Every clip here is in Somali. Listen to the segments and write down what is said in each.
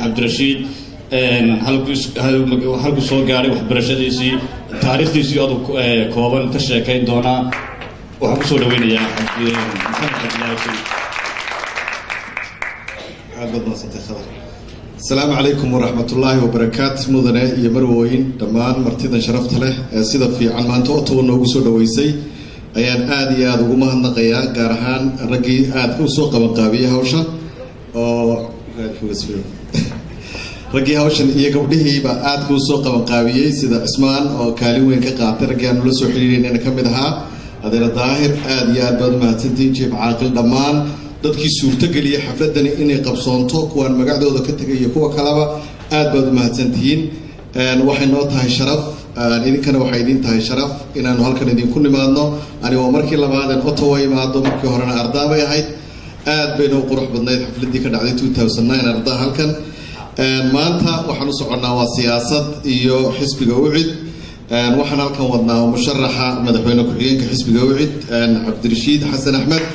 عبدالرشيد halku soo gaaray waxbarashadiisii taariikhdiisii oo kooban ka sheekayn doona waxaan ku soo dhaweynayaa السلام عليكم ورحمة الله وبركاته مدنة يمروين دمان مرتدى شرفت له سيدة في عمان توتو نوجسو دويسي أيان آدي آد وجمه النقيا جارهان رجي آد وسوق بقابية هوشة رجي هوشن يقبله بعد وسوق بقابية سيدة اسمان أو كالوين كقاطر رجال لسه حليلين أنا كم ده هذا الظاهر آدي آد بعد ما تنتين جيب عاقل دمان dadkii suurtageliyay xafladani inay qabsoonto kuwan magacdooda ka tagay kuwa kalaba aad baad mahadsantihiin waxay noo tahay sharaf idinkana waxay idin tahay sharaf inaan halkan idin ku nimaadno ani waa markii labaad ee Ottawa imaado markii horena ardaa bay ahayd aad bay noo qurux badnayd xafladii ka dhacday 2009 ardaa halkan maanta waxaan u soconaa waa siyaasad iyo xisbiga UCID waxaan halkan wadnaa musharaxa madaxweyne ku-xigeenka xisbiga UCID Cabdirashiid Xasan Axmed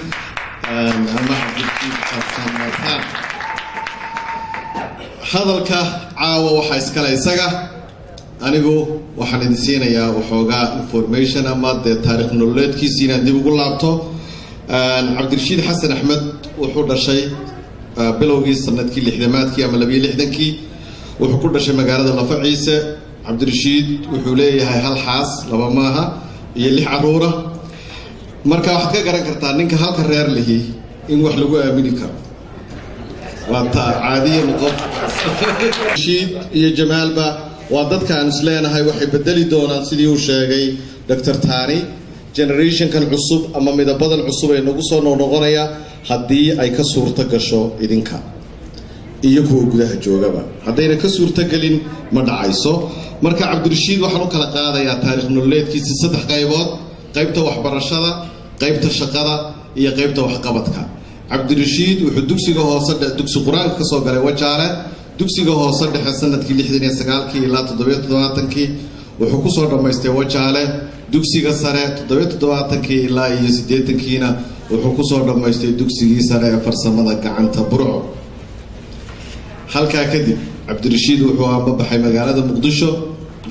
hadalka caawa waxa iskala isaga anigu waxaan idin siinayaa waxoogaa information ama taariikh nololeedkiisa inaan dib ugu laabto Cabdirashiid Xasan Axmed wuxuu dhashay bilowgii sanadkii 60maadkii ama 62kii wuxuu ku dhashay magaalada Lafaciise Cabdirashiid wuxuu leeyahay hal xaas laba maaha iyo 6 caruur marka waxaad ka garan kartaa ninka halka reer lihi in wax lagu aamini karo waa caadiyan qof Shiid iyo Jamaalba waa dadka aan isleenahay waxay bedeli doonaan sidii uu sheegay Dr. Tani generation kan cusub ama midabadan cusub ay nagu soo noqonaya hadii ay ka suurta gasho idinka iyo kuwa gudaha joogaba hadayna ka suurta galin ma dhacayso marka Cabdirashiid waxaan u kala qaadayaa taariikh nololeedkiisa 3 qaybood qaybta waxbarashada qaybta shaqada iyo qaybta waxqabadka Cabdirashiid wuxuu dugsiga hoose dugsi quraanka ka soo galay Wajaale dugsiga hoose dhexe sanadkii 69kii ilaa 77kii wuxuu ku soo dhameystay Wajaale dugsiga sare 77kii ilaa 80kiina wuxuu ku soo dhameystay dugsigii sare ee farsamada gacanta Burco halka kadib Cabdirashiid wuxuu aanbaxay magaalada Muqdisho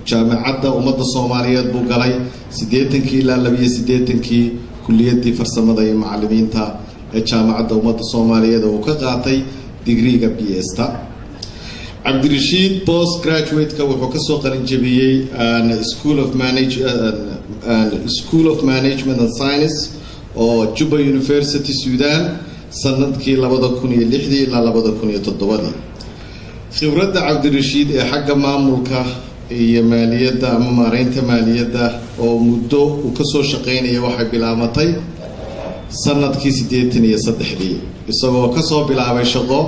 jaamacadda ummadda Soomaaliyeed buu galay 80kii ilaa 82kii kulliyadii farsamada iyo macallimiinta ee jaamacadda ummadda Soomaaliyeed oo ka qaatay digriga PhD Cabdirashiid post graduate ka wuxuu ka soo qalin jabiyay School of Management and Science oo Juba University Sudan sanadkii 2006 ilaa 2007 khibradda Cabdirashiid ee xagga maamulka iyo maaliyadda ama maareynta maaliyadda oo muddo uu ka soo shaqeynayay waxay bilaabatay sanadkii 83 isagoo ka soo bilaabay shaqo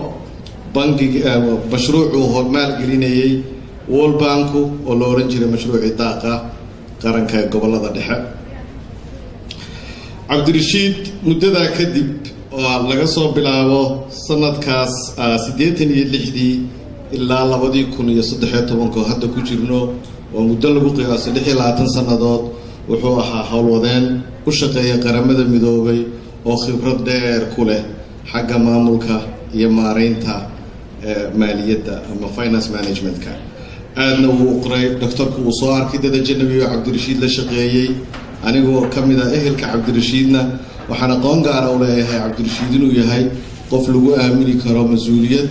bangiga mashruuc uu hormaal gelinayay World Bank oo loo oran jiray mashruucii daaqa qaranka gobolada dhexe Cabdirashiid muddada kadib oo laga soo bilaabo sanadkaas 86 ilaa 2013 hadda ku jirno oo muddo lagu qiyaasay 26 sanadood wuxuu ahaa howlwadeen u shaqeeya qaramada midoobay oo khibrad dheer ku leh xagga maamulka iyo maareynta maaliyadda ama finance managementka aadna uu qoray doctorku uu soo arkay dad ajnabi oo Cabdirashiid la shaqeeyay anigoo kamid ah ehelka Cabdirashiidna waxaan aqoon gaar ah u leeyahay Cabdirashiid inuu yahay qof lagu aamini karo mas'uuliyad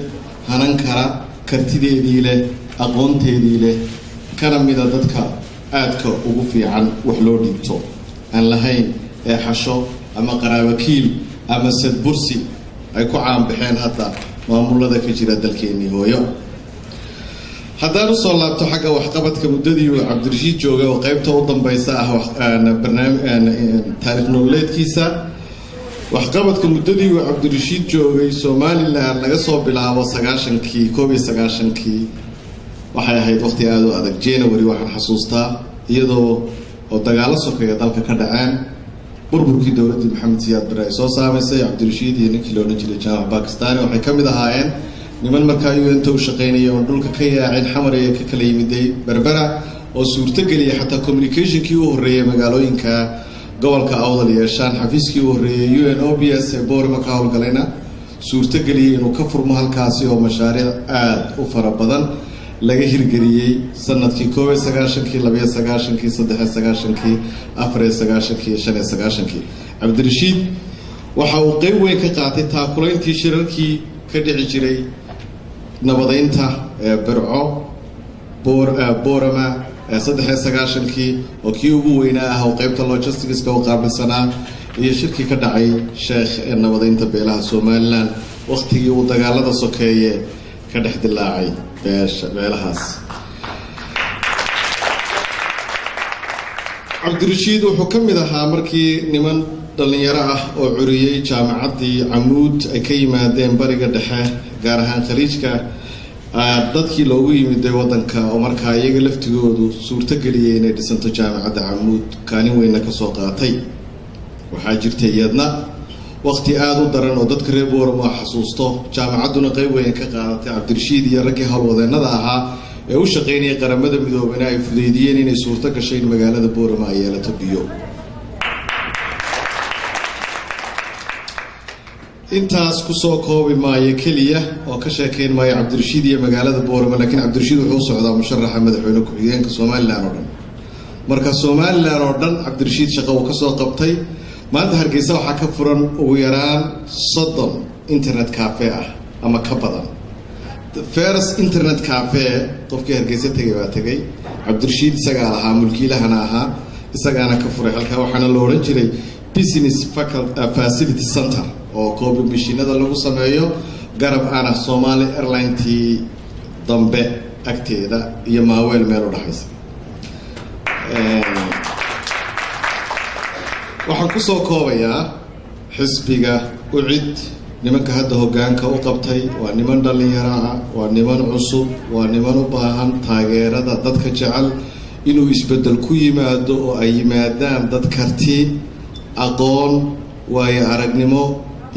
hanan kara kartideedii leh aqoonteedii leh kana mida dadka aadka ugu fiican wax loo dhiibto aan lahayn ee xasho ama qaraabakiil ama sadbursi ay ku caan baxeen hadda maamulada ka jira dalkeenii hooyo haddaan usoo laabto xagga waxqabadka muddadii uu cabdirashiid joogay oo qaybta u dambaysa ah taariikh nololeedkiisa waxqabadka muddadii uu cabdirashiid joogay Somaliland laga soo bilaabo 90kii waxay ahayd waqti aad u adag January waxaan xasuustaa iyadoo oo dagaalo sokeeya dalka ka dhaceen burburkii dawladda Maxamed Siyaad Barre ay soo saameysay cabdirashiid iyo ninkii loo jiray jaamac Pakistan waxay kamid ahaayeen niman markaa uu inta u shaqeynayay oo dhulka ka yaacay xamar ee ka kala yimiday Berbera oo suurta galiyay xataa communication-kii u horeeyay magaalooyinka gobolka Awdal yeeshaan xafiiskii u horeeyay UNOPS ee Boorama ka howlgalayna suurta galiyay inuu ka furmo halkaasi oo mashaariic aad u fara badan laga hirgeliyay sanadkii 1990kii 1990kii 1990kii 1994kii 1995kii cabdirashiid waxa uu qayb weyn ka qaatay taakulayntii shirarkii ka dhici jiray nabadeynta Burco Boorama 1990kii oo kii ugu weynaa ah oo qaybta logistics-ka u qaabilsanaa iyo shirkii ka dhacay Sheekh ee nabadeynta beelaha Somaliland waqtigii uu dagaalada sokeeye ka dhex dilaacay beelahaas cabdirashiid wuxuu ka mid ahaa markii niman dhalinyaro ah oo curiyay jaamacaddii Camuud ay ka yimaadeen bariga dhexe gaar ahaan khaliijka dadkii loogu yimid wadanka oo markaa iyaga laftigoodu suurta galiyay inay dhisanto jaamacadda Camuud kaalin weyn ka soo qaatay waxaa jirtay iyadna waqti aad u daran oo dadka reer Boorama xasuusto jaamacadduna qayb weyn ka qaadatay cabdirashiid iyo raggii hawlwadeenada ahaa ee u shaqeynayay qaramada midoobay ay fudeydiyeen inay suurta gashay magaalada Boorama ay yeelato biyo intaas ku soo koobi maayo kaliya oo ka sheekeyn maayo cabdirashiid iyo magaalada Boorama laakiin cabdirashiid wuxuu socdaa musharaxa madaxweyne ku-xigeenka Somaliland oo dhan marka Somaliland oo dhan cabdirashiid shaqo uu ka soo qabtay maanta Hargeysa waxa ka furan ugu yaraan 30 internet cafe ah ama ka badan first internet cafe qofkii Hargeysa tagay cabdirashiid isaga lahaa mulkiilahana ahaa isagaana ka furay halka waxaana loo oran jiray business facility center oo koobi mishinada lagu sameeyo garab ana Somali Airlines dambe agteeda iyo maaweel meel u dhaxaysa waxaan ku soo koobayaa xisbiga ucid nimanka hadda hoggaanka u qabtay waa niman dhalinyaro ah waa niman cusub waa niman u baahan taageerada dadka jecel inuu isbedel ku yimaado oo ay yimaadaan dad karti aqoon waayo aragnimo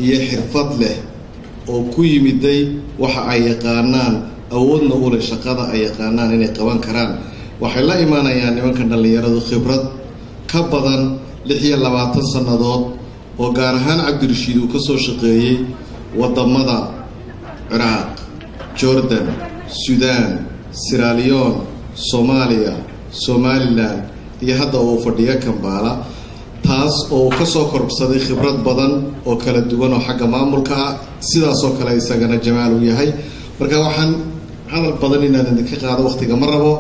iyo xirfad leh oo ku yimiday waxa ay yaqaanaan awoodna u leh shaqada ay yaqaanaan inay qaban karaan waxay la imaanayaan nimanka dhalinyaradu khibrad ka badan 26 sanadood oo gaar ahaan cabdirashiid uu ka soo shaqeeyay wadamada Iraq Jordan Sudan Sierra Leone Soomaaliya Somaliland iyo hadda uu fadhiyo Kampala taas oo ka soo korbsaday khibrad badan oo kala duwan oo xagga maamulka sidaas oo kale isagana jamaal u yahay marka waxaan hadal badan inaan ka qaado waqtiga ma rabo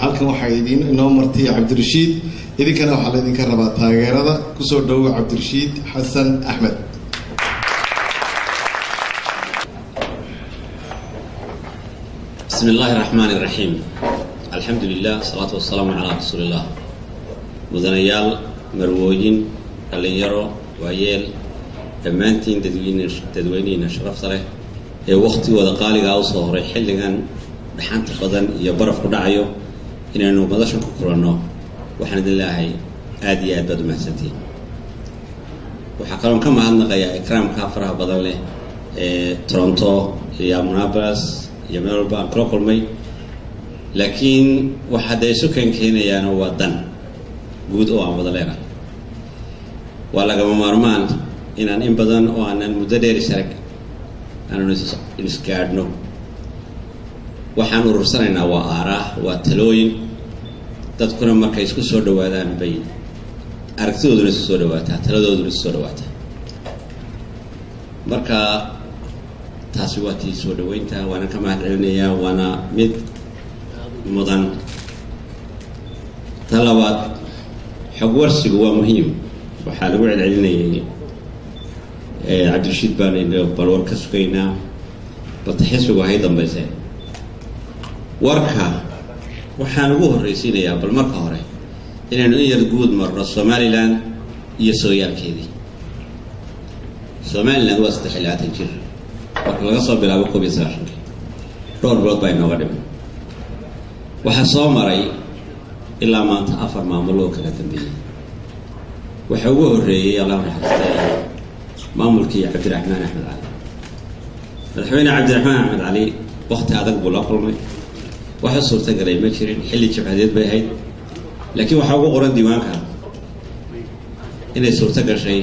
halkan waxa idin inoo martay cabdirashiid idinkana waxa la idinka rabaa taageerada ku soo dhaw cabdirashiid Xasan Axmed بسم الله الرحمن الرحيم الحمد لله والصلاة والسلام على رسول الله مدنيال مروجين اللينيرو ويل دمانتين تدوينين شرف صره وقتي ودقالي أو صهري حلقان بحانت بدن يبرف قدعيو إنه مدشن كورونا وحمد الله آدي أدب محسنتي وحكرم كم عندنا غيا إكرام كافرها بدل له تورنتو يا منابرس يا ملبورن كل مي لكن واحد يسكن كهنا يعني ودن جود أو عم بدلنا ولا كم مرمان إن بدن أو أن المدرب يشارك أنا نسكارنو waxaan urursanaynaa waa aaraah waa talooyin dadkuna markay isku soo dhawaadaan bay aragtidooduna isku soo dhawaataa taladooduna isku soo dhawaataa marka taasi waa tii soo dhaweynta waana ka mahadcelinayaa waana mid mudan talabaad xog warsigu waa muhiim waxaa lagu celcelinayay cabdirashiid baan balwar ka sugaynaa balta xisbigu hay dambaysee warka waxaan ugu horraysiinayaa bal marka hore inaynu in yar guud marno Somaliland iyo sooyaalkeedii Somaliland waa 36 jir marka laga soo bilaabo 19 dhowr bilood baa inooga dhiman waxaa soo maray ilaa maanta 4 maamul oo kala dambeeyay waxa ugu horreeyay Allah naxariistay maamulkii Cabdiraxmaan Axmed Cali madaxweyne Cabdiraxmaan Axmed Cali waqti adag buu la kulmay waxa suurtagalay ma jirin xilli jabhadeed bay ahayd laakiin waxa ugu qoran diiwaanka inay suurta gashay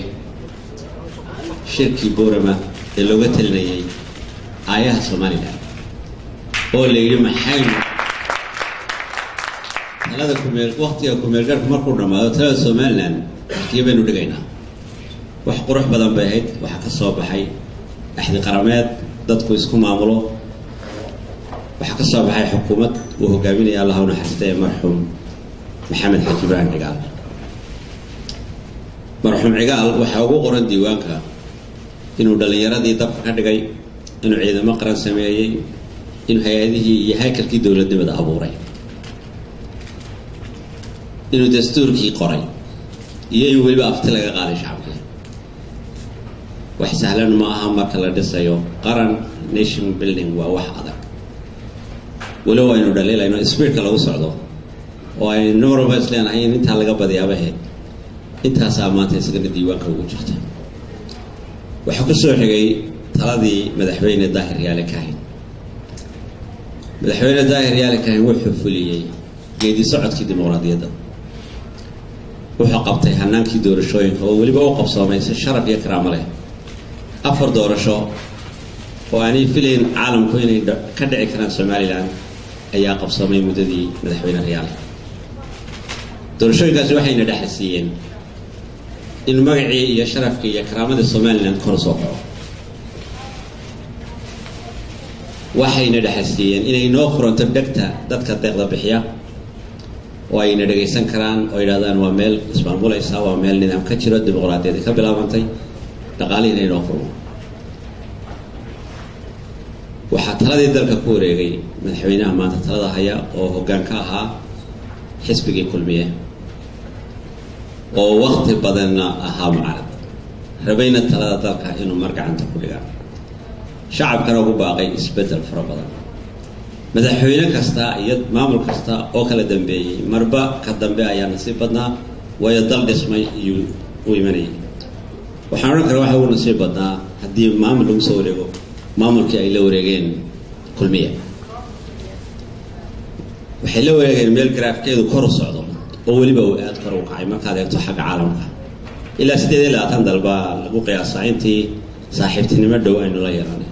shirkii Boorama ee looga talinayay aayaha Soomaaliland oo la yiri maxay talada waqtiga kumeelgarka markuu dhamaado talada Somaliland kiibaynu dhigaynaa wax qurux badan bay ahayd waxa ka soo baxay axdi qarameed dadku isku maamulo waxa ka soo baxay xukuumad uu hogaaminaya Allah u naxariistay marxuum maxamed xaji ibrahim cigaal marxuum cigaal waxa ugu qoran diiwaanka inuu dhalinyaradii dabka ka dhigay inuu ciidamo qaran sameeyay inuu hay'adihii iyo hay'adkii dawladnimada abuuray inuu dastuurkii qoray iyo in weliba afti laga qaaday shacabka wax sahlan ma aha marka la dhisayo qaran nation building waa wax adag walow aynu dhaliilayno spirit lagu socdo oo ay normal islaan ahayn inta laga badiyaaba heed intaas amaanta isaga diiwaanka ugu jirta waxa ku soo xigay taladii madaxweyne Daahir Yaale Kaahin madaxweyne Daahir Yaale Kaahin wuxuu fuliyay geedi socodkii dimuqraadiyadda wuxuu qabtay hanaankii doorashooyinka oo waliba u qabsoomay si sharaf iyo karaamo leh 4 doorasho oo aanay filayn caalamku inay ka dhici karaan Somaliland ayaa qabsoomay muddadii madaxweyne Yaale doorashooyinkaasi waxayna dhaxalsiiyeen in magacii iyo sharafkii iyo karaamada Somaliland kor soo kaco waxayna dhaxalsiiyeen inay noo furanto dhagta dadka deeqda bixiya oo ayna dhageysan karaan oo yiraahdaan waa meel ismaamulaysa waa meel nidaam ka jiro dimuqraadiyad ka bilaabantay dhaqaalihiina inay noo furmo waxa taladii dalka ku wareegay madaxweynaha maanta talada haya oo hoggaan ka ahaa xisbigii kulmiye oo waqti badanna ahaa mucaarad rabayna talada dalka inuu mar gacanta ku dhigaa shacabkana ugu baaqay isbedel fara badan madaxweyne kasta iyo maamul kasta oo kala dambeeyay marba ka dambe ayaa nasiib badnaa way dal dhismay iyo u imanay waxaan oran karaa waxa uu nasiib badnaa haddii maamul lagu soo wareego maamulkii ay la wareegeen kulmiye waxay la wareegeen meel graafkeedu kor u socdo oo waliba uu aad kor u kacay markaad eegto xagga caalamka ilaa 8 dalba lagu qiyaasay intii saaxiibtinimo dhow aynu la yeelanay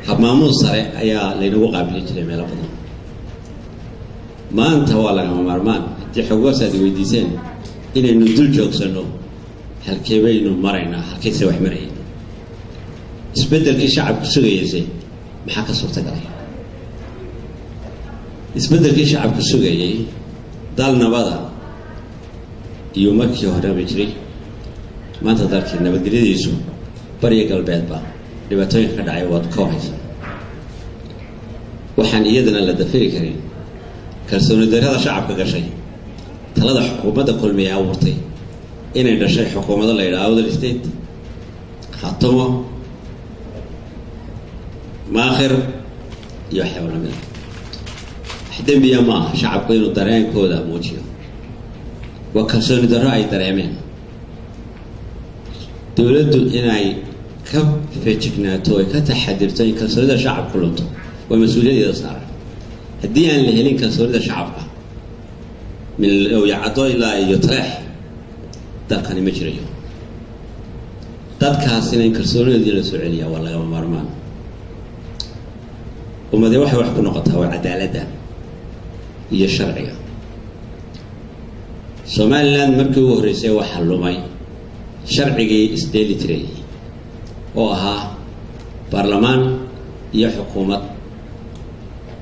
habmaamuus sare ayaa laynagu qaabili jiray meelo badan maanta waa lagama maarmaan haddii xog warsaad weydiiseen inaynu dul joogsano halkee baynu maraynaa halkeese wax marayay isbeddelkii shacabku sugayeysay maxaa ka suurtagalay isbeddelkii shacabku sugayay dal nabada iyo markii hore ma jiray maanta dalkii nabadgelyadiisu bariga galbeedba dhibaatooyin ka dhacay waad ka haysa waxaan iyadana la dafiri karin kalsooni darrada shacabka gashay talada xukuumadda kulmiye abuurtay inay dhashay xukuumadda la yidhaahdo Awdal State Khaatumo Maakhir iyo xewnamada xidambiya ma shacabku inuu dareenkooda muujiyo waa kalsooni darro ay dareemeen dawladdu inay ka feejignaato ay ka taxadirto in kalsoonida shacabku lunto waa mas'uuliyadda saaran haddii aan la helin kalsoonida shacabka min yacdo ilaa iyo tareex dalkani ma jirayo dadkaasina in kalsoonidii la soo celiyaa waa lagama maarmaan ummadii waxay wax ku noqotaa waa cadaaladda iyo sharciga Somaliland markii ugu horeysay waxa lumay sharcigii isdeeli tiray oo ahaa برلمان iyo xukuumad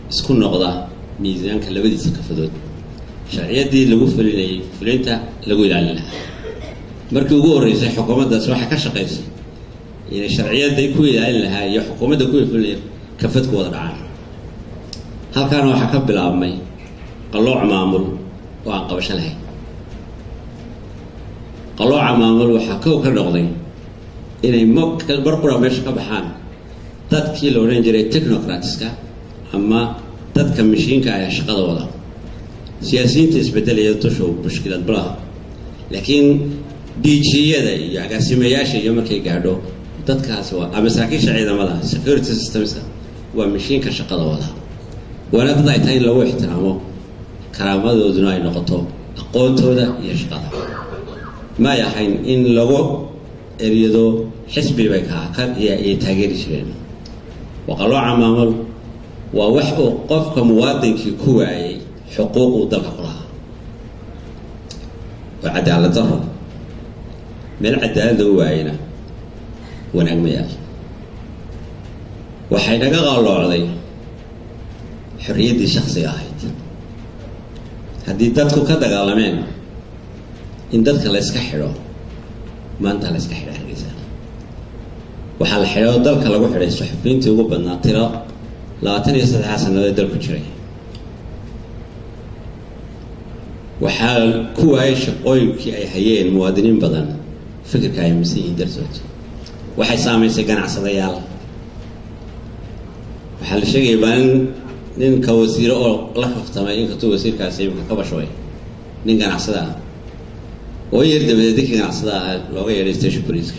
isku noqda miisaanka labadiisa kafadod sharciyadii lagu fulinayay fulinta lagu ilaalin lahaa markii ugu horeysay xukuumaddaas waxa ka shaqeysay inay sharciyadii ku ilaalin lahaa iyo xukuumadda ku fulinayay kafad ku wada dhacaan halkaan waxa ka bilaabmay qalooc maamul oo aan qabasho lahayn qalooca maamul waxa ka noqday inay markura meesha ka baxaan dadkii la oran jiray technocratska ama dadka mashiinka ah shaqada wada siyaasiyiinta isbedelaya tusho mushkilad balaha laakiin DG-yada iyo agaasimayaasha iyo markay gaadho dadkaas waa ama saraakiisha ciidamada security systems waa mashiinka shaqada wada waana dad ay tahay in lagu ixtiraamo karaamadooduna ay noqoto aqoontooda iyo shaqada ma yahayn in lagu eriyado xisbi bay ka iyo taageeri jireen وقالوا عمامل ووحقوا قفك موادن كي كواي حقوق ودلق لها وعدالة ظهر من العدالة واينا ونعميال وحين قالوا علي حرية دي شخصية هيد هدي دادكو كده قالمين إن دادك لا يسكحرو ما أنت لا يسكحر هالرجال waxaa la xidho dalka lagu xidhay suxufiyiintii ugu badnaa tiro 23 sanadood dalku jiray waxaa ku waayay shaqooyinkii ay hayeen muwaadiniin badan fikirka ay masiixiin dartood waxay saameysay ganacsadayaal waxaa la sheegay baan ninka wasiir oo la kaftamay in ka wasiirkaasi ka bashoy nin ganacsada oo yeerdabada ganacsada looga yeeray station police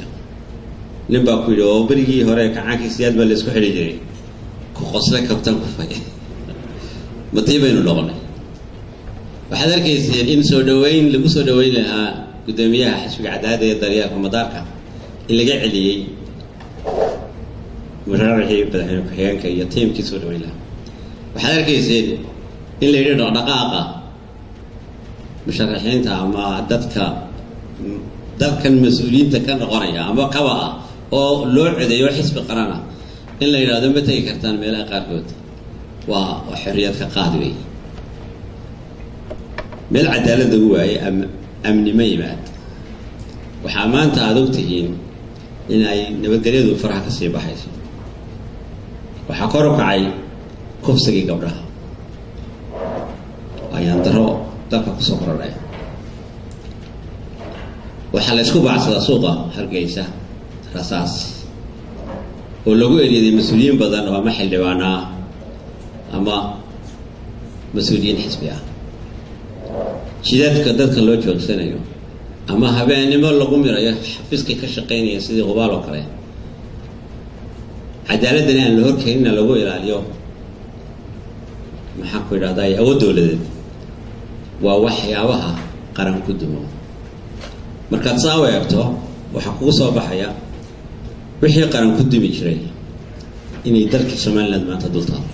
نبى كله بريء هراء كعاكي سياد بلس كحري جري كخصلة كابتن كفاية مطيبين اللغة وحذر كيسير إن سودوين لقو سودوين لها قداميها حسب عداد الدريا في مدارك اللي جاء عليه مشاركة بدحين كحيان كي يتيم كي سودوين لها وحذر كيسير اللي يريد دقائق مشاركين مع عددك المسؤولين تكن غنية أما كوا أو لوعد يحس بقرانة إلا إذا دم بتأي كرتان ملا قارقود وحرية كقاضي مل عدالة دقوعي أمن ما يبعد وحامان تعذوتهين إن أي نبدأ فرح كسيبة حيث وحكرك عي كفسكي قبرها أيان ترى تلقى صبر الله وحال اسكو بعصدا سوقا هرقيسا رصاص ولغو اريد مسؤولين بدن وما حلوانا اما مسؤولين حزبيا شيدات ددك لو جوجسanayo ama habeenimo lagu mirayo xafiiska ka shaqeynaya sidii qobaal oo kale cadaaladna aan la horkeenina lagu ilaaliyo maxaa ku yiraahdaa awood dawladeed waa waxyaabaha qaran ku dumo markaad soo eegto waxa kugu soo baxaya wixii qaran ku dimi jiray inay dalka Soomaaliland maanta dultaan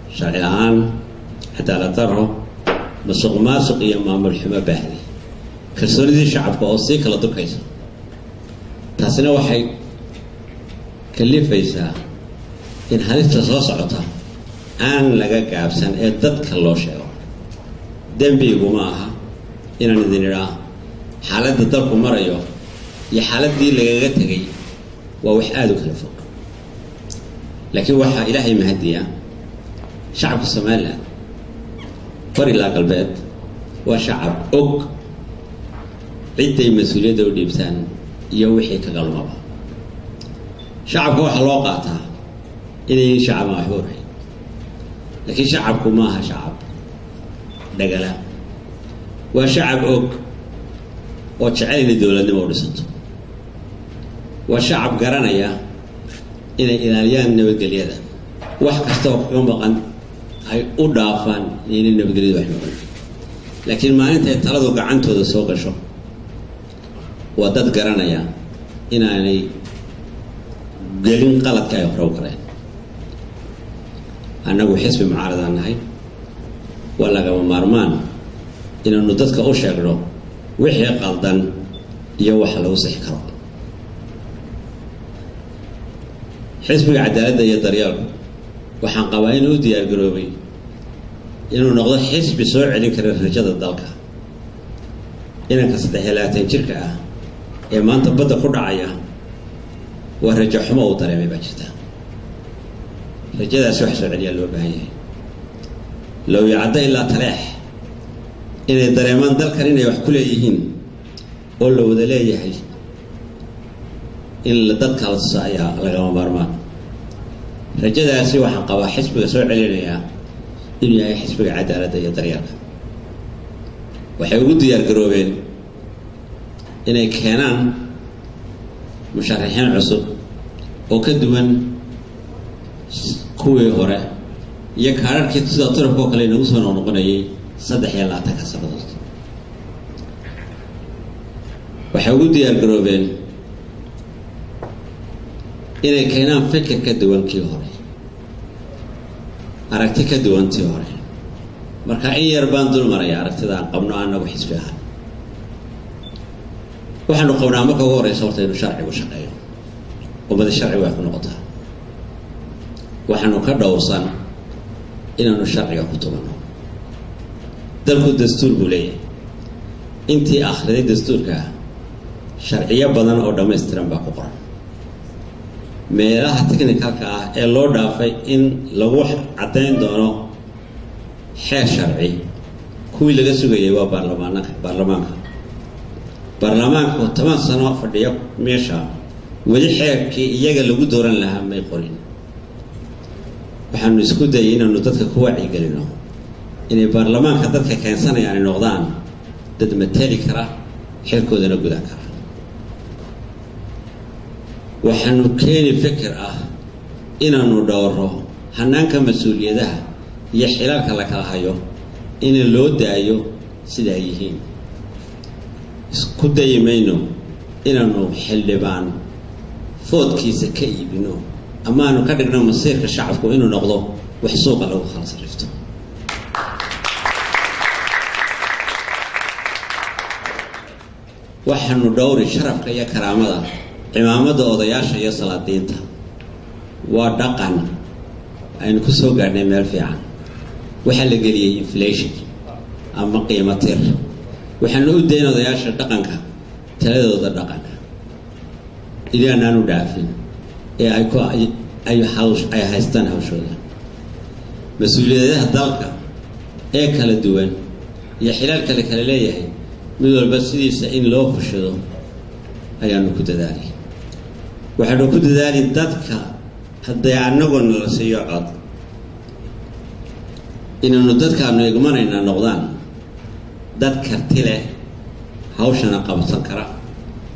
sharci la'aan cadaalad darro masuq iyo maamul xumo baahdi kalsoonidii shacabka oo si kala durkaysa taasina waxay kalifaysaa in halista soo socota aan laga gaabsan ee dadka loo sheego dambigu ma aha inaan idin idhaa xaaladda dalku marayo iyo xaaladii lagaga tagay waa wax aad u kala fog laakiin waxa ilaahay mahadiya shacabka Soomaaliland bari la qalbeed waa shacab og ciiday mas'uuliyadda u dhiibtaan iyo wixii ka galmaba shacabku waxa loo qaataa inay shacab mahbuur laakiin shacabku ma aha shacab dagala waa shacab og oo jecel dawladnimo u dhisanto waa shacab garanaya inay ilaaliyaan nabadgelyada wax kasta oo ka maqan ay u dhaafaan inay nabadgelyada wax maqan laakiin maalinta ay taladu gacantooda soo gasho waa dad garanaya inaanay gelin qaladka ay hore u galeen annagu xisbi mucaaradaan nahay waa lagama maarmaan inaanu dadka u sheegno wixii qaldan iyo wax lagu sixi karo حزب العدالة يدريال وحن قوانين وديار قروبي إنه نقضي حزب سوء عليك الرجال الضلكة إنك ستحيلاتين شركة إما أنت بدأ خدعية ورجع حما وطريمي بجتا رجال سوء حسو عليا اللي بهايه لو يعدى إلا تلاح إن الدريمان ذلك إنه يحكوا ليهين قولوا وذا ليهي إن لددك على الصعية لغاما بارمان رجال سوى حنقوا حسب سوء علينا إنه يهي حسب عدالة يدريان وحيقول ديار قروبين إنه كانان مشارحين عصب وكدوان كوي هورا يكارر كي تسيدا طرفو كلي نوصفنا ونقنايي صدح يلا تكسر دوست وحيقول ديار قروبين إنه كانان فكر كدوان كي هورا aragti ka duwantii hore marka in yar baan dul maray aragtida qabno anagu xisbiyaha waxaanu qabnaa marka ugu horeysa horta inuu sharcigu shaqeeyo umada sharcigu ay ku noqotaa waxaanu ka dhowrsan inaanu sharciga ku tumano dalku dastuur buu leeyahay intii akhriday dastuurka sharciyo badan oo dhammaystiran baa ku qoran meelaha technicalka ah ee loo dhaafay in lagu cadeyn doono xeer sharci kuwii laga sugayay waa baarlamaanka 10 sano fadhiyo meesha wali xeerkii iyaga lagu dooran lahaa may qorin waxaanu isku dayay inaanu dadka ku wacyi gelino inay baarlamaanka dadka keensanayaan noqdaan dad matali kara xeerkoodana gudan kara waxaanu keeni fikir ah inaanu dhowro hanaanka mas'uuliyadaha iyo xilalka la kala hayo in loo daayo sida ay yihiin isku dayimayno inaanu xildhibaan foodkiisa ka iibino ama aanu ka dhigno masiirka shacabku inuu noqdo wax suuqa lagu khalas rifto waxaanu dhowri sharafka iyo karaamada cimaamada odayaasha iyo salaadiinta waa dhaqan aynu ku soo gaarnay meel fiican waxa la geliyay inflation ama qiimo tir waxaanu u deyn odayaasha dhaqanka taladooda dhaqanka ilaa aanu dhaafin ee ay haystaan hawshooda mas'uuliyadaha dalka ee kala duwan iyo xilalka kala leeyahay mid walba sidiisa in loo fushado ayaanu ku dadaalay waxaanu ku dadaalay dadka hadday annaguna la siiyo cod inaanu dadkaanu igmanayna noqdaan dad karti leh hawshana qabsan kara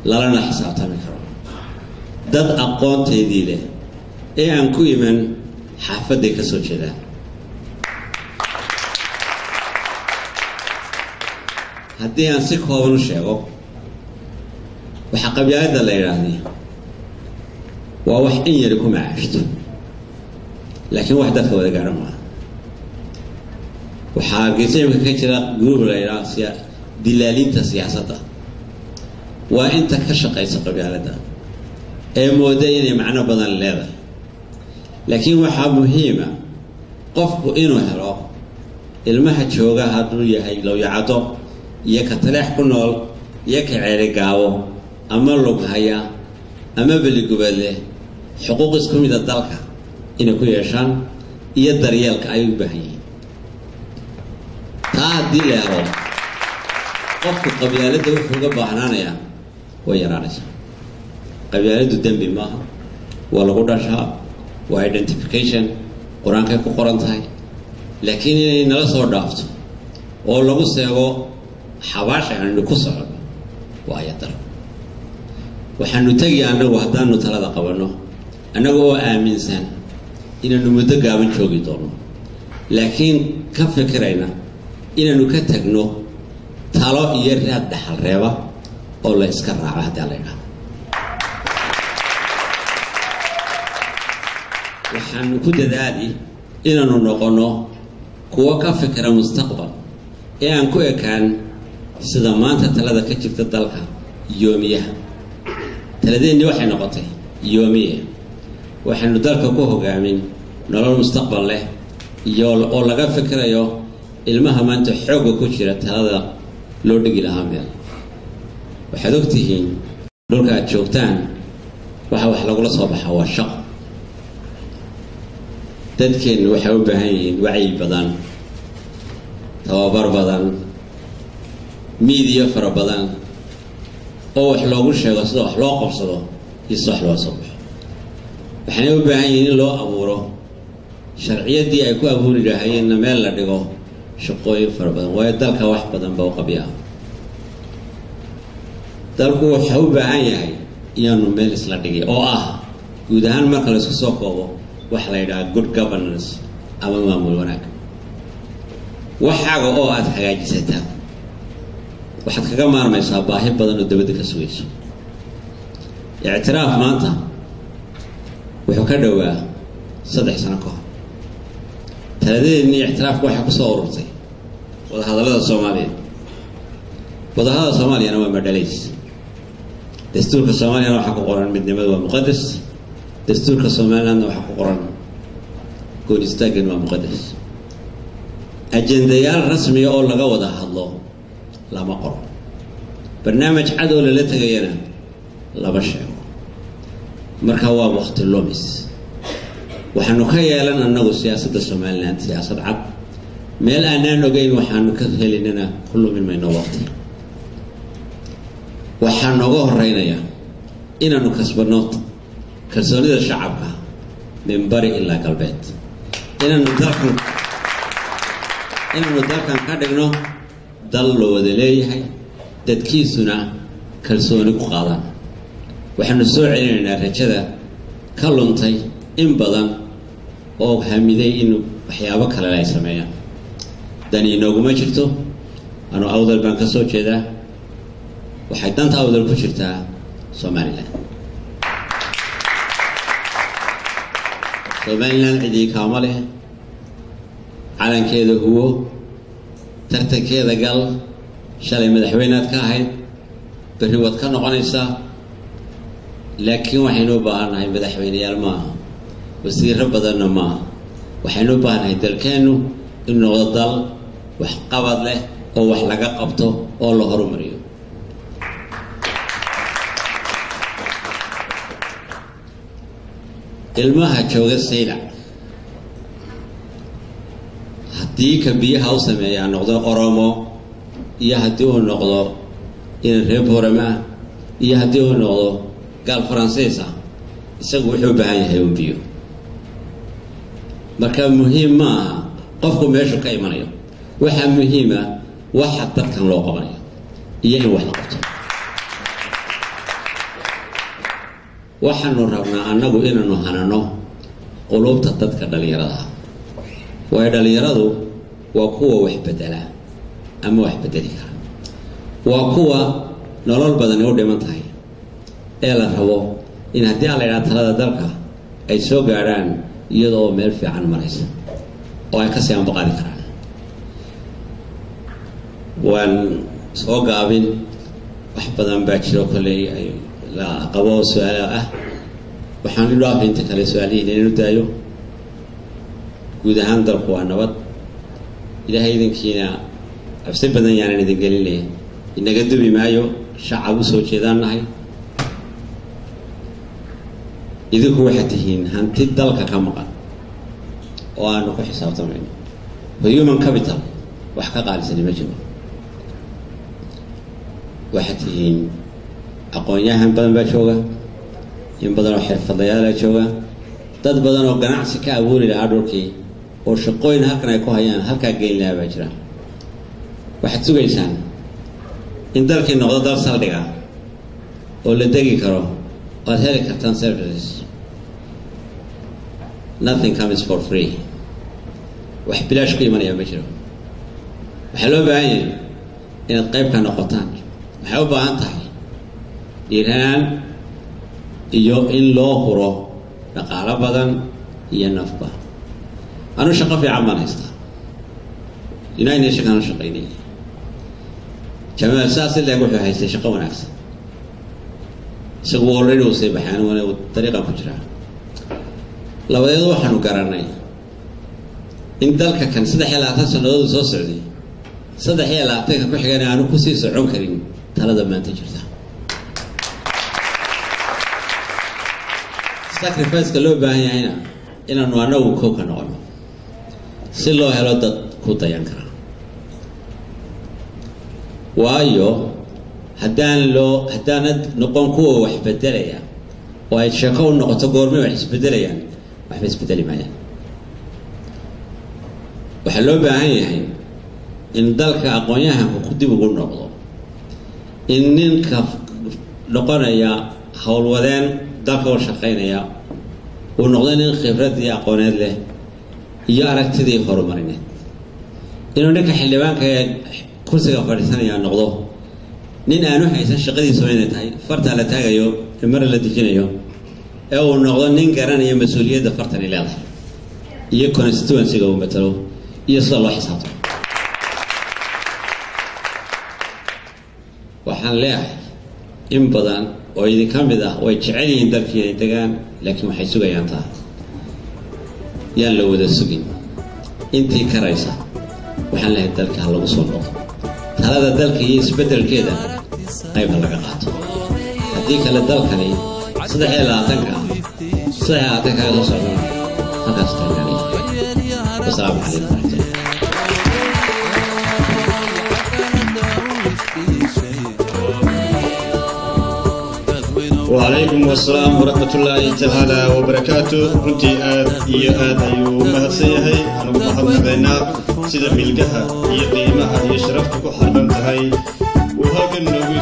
lalana xisaabtami karo dad aqoonteedii leh ee aan ku iman xaafaday ka soo jeedaan haddii aan si kooban u sheego waxa qabyaalada la yiraahdo waa wax in yar ku macaashto laakiin wax dadka wada garan ma waxa geesimka ka jira group la yiraahdo dilaalinta siyaasadda waa inta ka shaqeysa qabyaalada ee mooday inay macno badan leedahay laakiin waxa muhiim ah qofku inuu helo ilmaha jooga hadduu yahay loo yacado iyo ka taleex ku nool iyo ka ceeri gaabo ama lug haya ama beligubadle xuquuq isku mid ah dalka inay ku yeeshaan iyo daryeelka ay u baahan yihiin taa haddii la helo qofku qabyaalada wuxuu uga baahnaanayaa way yaraanaysaa qabyaaladu dembi maaha waa lagu dhashaa waa identification qur-aankay ku qoran tahay laakiin inay nala soo dhaafto oo lagu seego xabaasha aanu ku socdo waa ayadar waxaanu tagi anagu haddaanu talada qabanno annaga oo aaminsan inaanu muddo gaaban joogi doono laakiin ka fikirayna inaanu ka tagno talo iyo raad dhaxal reeba oo la iska raaco haddii la yidhaahdo waxaanu ku dadaali inaanu noqono kuwa ka fikira mustaqbal ee aan ku ekaan sida maanta talada ka jirta dalka yoomiyaha taladeennii waxay noqotay yoomiye waxaynu dalka ku hogaamin nolol mustaqbal leh iyo oo laga fikirayo ilmaha maanta xoogga ku jira talada loo dhigi lahaa meel waxaad ogtihiin dhulka aad joogtaan waxa wax lagula soo baxa waa shaqo dadkeennu waxay u baahan yihiin wacyi badan tababar badan miidiya fara badan oo wax loogu sheego sida wax loo qabsado iyo sida wax loo soo baxo waxayna u baahan yihiin in loo abuuro sharciyaddii ay ku abuuri lahaayeenna meel la dhigo shaqooyin fara badan waayo dalka wax badan baa u qabyaa dalku wuxuu u baahan yahay inaanu meel isla dhigay oo ah guud ahaan marka la isku soo koobo wax la yidhaha good governance ama maamul wanaag waxaaga oo aad hagaajisataa waxaad kaga maarmaysaa baahi badan oo dabadda ka sugayso ictiraaf maanta wuxuu ka dhowaa 3 sano ka hor taladeedii ictiraafku waxaa ku soo ururtay wadahadallada Soomaaliya wadahadallada Soomaaliyana waa madhalays dastuurka Soomaaliyana waxaa ku qoran midnimadu waa muqaddas dastuurka Soomaaliyana waxaa ku qoran gool istaaggan waa muqaddas ajendayaal rasmi oo laga wada hadlo lama qoro barnaamij cad oo la tagayana laba sheego marka waa waqti lumis waxaanu ka yeelan annagu siyaasadda Soomaaliland siyaasad cad meel aanaan ogeyn waxaanu ka helinana kullu min mayno waqti waxaan uga horeynaya inaanu kasbano kalsoonida shacabka min bari ilaa galbeed inaanu dalkan ka dhigno dal loo wada leeyahay dadkiisuna kalsooni ku qaadaan waxaanu soo celinaynaa rajada ka luntay in badan oo hamiday in waxyaabo kale ay sameeyaan dani inooguma jirto anu awdal baan ka soo jeedaa waxay danta awdal ku jirtaa Somaliland cidii kaama leh calankeeda huwo tartankeeda gal shalay madaxweynaad ka ahayd berri waad ka noqonaysaa laakiin waxaynu u baahannahay madaxweyneyaal maaha wasiirro badanna maaha waxaynu u baahannahay dalkeennu inuu noqdo dal wax qabad leh oo wax laga qabto oo la horumariyo ilmaha jooga sayda haddii ka biyaha u sameeyaa noqdo Oromo iyo haddii uu noqdo in reer Boorama iyo haddii uu noqdo gaal Faransiis ah isagu wuxuu u baahan yahay biyo marka muhiim ma aha qofku meeshu ka imanayo waxa muhiima waxa dadkan loo qabanayo iyo in wax la qabto waxaanu rabnaa annagu inaanu hanano qulubta dadka dhalinyarada way dhalinyaradu waa kuwa wax bedela ama wax bedeli kara waa kuwa nolol badan u dhiman tahay ee la rabo in haddii la yiraahdo talada dalka ay soo gaaraan iyadoo meel fiican maraysa oo ay ka sii anbaqaadi karaan waan soo gaabin wax badan baa jiro kolay ay la qabo su'aal ah waxaan u dhaafay inta kale su'aalihiin inuu daayo guud ahaan dalku waa nabad ilaahay idinkiina absi badan yaan idin gelinay inaga dubi maayo shacab u soo jeedanahay idinku waxaad tihiin hanti dalka ka maqan oo aanu ku xisaabtamayno human capital wax ka qaalisan ma jiro waxaad tihiin aqoon-yahan badan baa jooga in badan oo xirfadlayaal jooga dad badan oo ganacsi ka abuuri lahaa dhulkii oo shaqooyin halkan ay ku hayaan halkaa geyn lahaa baa jira waxaad sugaysaan in dalkii noqdo dal saldhiga oo la degi karo waad heli kartaan services nothing comes for free wax bilaash ku imanaya ma jiro waxaa loo baahan yahay inaad qayb ka noqotaan waxay u baahan tahay dhiiraan iyo in loo huro dhaqaalo badan iyo nafba anu shaqo fiican baan haystaa United Nations shaqaynay Jamal Saas ilaa wuxuu haystay shaqo wanaagsan isagu already uu sii baxay anigu dariiqa ku jira labadeed waxaanu garanay in dalka kan 3 sanadood soo socday 3 ku xigana aanu ku sii socon karin talada maanta jirta sacrifice ka loo baahan yahayna inaanu anagu ka noqono si loo helo dad ku dayan kara waayo haddaanad noqon kuwa wax bedelaya oo ay shaqo u noqoto goorma wax isbedelayaan waxba isbedeli maayaan waxaa loo baahan yahay in dalka aqoon-yahanku ku dib ugu noqdo in ninka noqonaya howlwadeen dalka u shaqaynaya uu noqdo nin khibrad iyo aqooneed leh iyo aragtidii horumarineed inuu ninka xildhibaanka ee kursiga fadhiisanaya noqdo nin aanu haysan shaqadiisa inay tahay farta la taagayo mar la dijinayo ee uu noqdo nin garanaya mas'uuliyadda fartan leedahay iyo constituency-ga uu matalo iyo sida loo xisaabtamo waxaan leeyahay in badan oo idinka mid ah way jecel yihiin dalkii ay degaan laakiin waxay sugayaan taa yaan la wada sugin intii karaysa waxaan leeyahay dalka ha lagu soo noqdo talada dalka iyo isbedelkeeda qayb laga qaato haddii kale dalkani 3 ka soo socda halkaas taagani wassalaamu calaykum وعليكم السلام ورحمة الله تعالى وبركاته كنت آد مهدسيهي أنا محمدنا سيدا ملقها هي قيمها هي شرفتك وحرمتها وهكذا